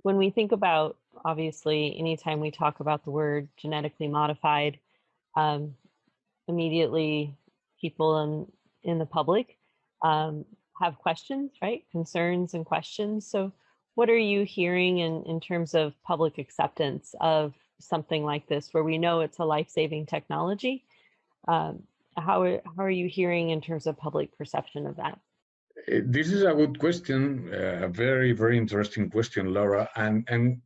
when we think about, obviously, anytime we talk about the word genetically modified, um, immediately people in the public have questions, right? Concerns and questions. So what are you hearing in terms of public acceptance of something like this, where we know it's a life-saving technology? How are you hearing in terms of public perception of that? This is a good question, a very, very interesting question, Laura. And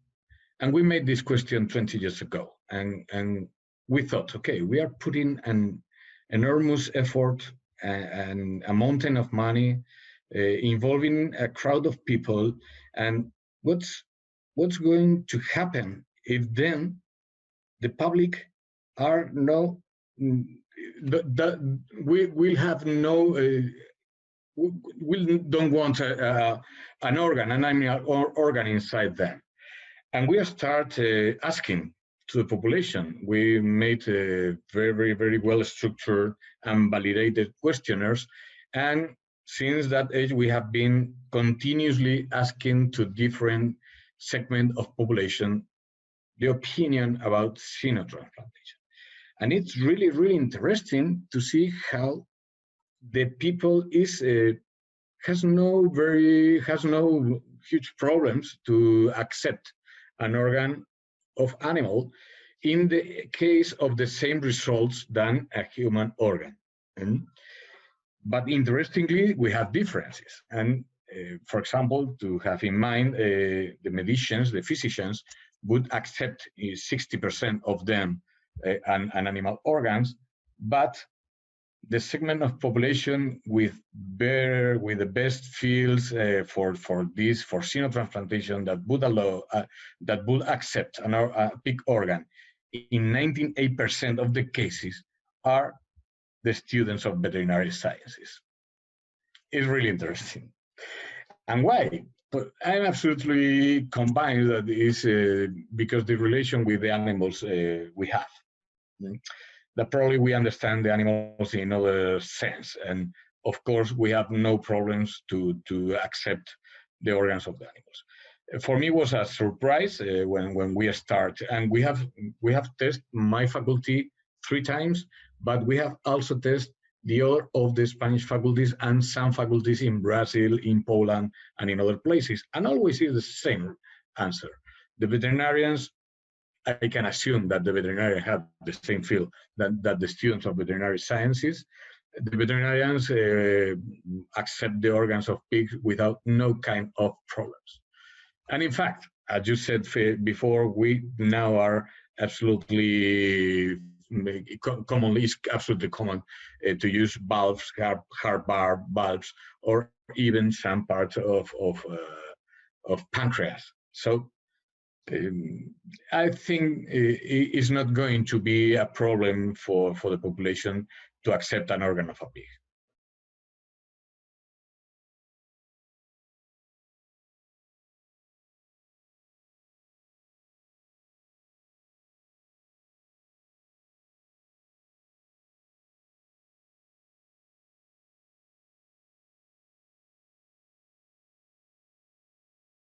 we made this question 20 years ago. And we thought, okay, we are putting an enormous effort and a mountain of money involving a crowd of people. And what's going to happen if then the public are no, we will have no, we don't want an organ, an animal organ inside them. And we start asking to the population. We made very, very well structured and validated questionnaires. And since that age, we have been continuously asking to different segments of population the opinion about xenotransplantation. And it's really, really interesting to see how the people has no huge problems to accept an organ of animal in the case of the same results than a human organ. But interestingly, we have differences. And for example, to have in mind, the physicians would accept 60% of them an animal organs, but the segment of population with the best fields for xenotransplantation that would accept a pig organ in 98% of the cases are the students of veterinary sciences. It's really interesting. And why? But I'm absolutely convinced that is because the relation with the animals we have. That probably we understand the animals in another sense. And of course, we have no problems to accept the organs of the animals. For me, it was a surprise when we start. And we have tested my faculty 3 times, but we have also tested the other of the Spanish faculties and some faculties in Brazil, in Poland, and in other places. And always is the same answer. The veterinarians, I can assume that the veterinarians have the same feel that the students of veterinary sciences. The veterinarians accept the organs of pigs without no kind of problems. And in fact, as you said before, we now are absolutely commonly, it's absolutely common to use valves, hard bar valves, or even some parts of pancreas. So I think it's not going to be a problem for the population to accept an organ of a pig.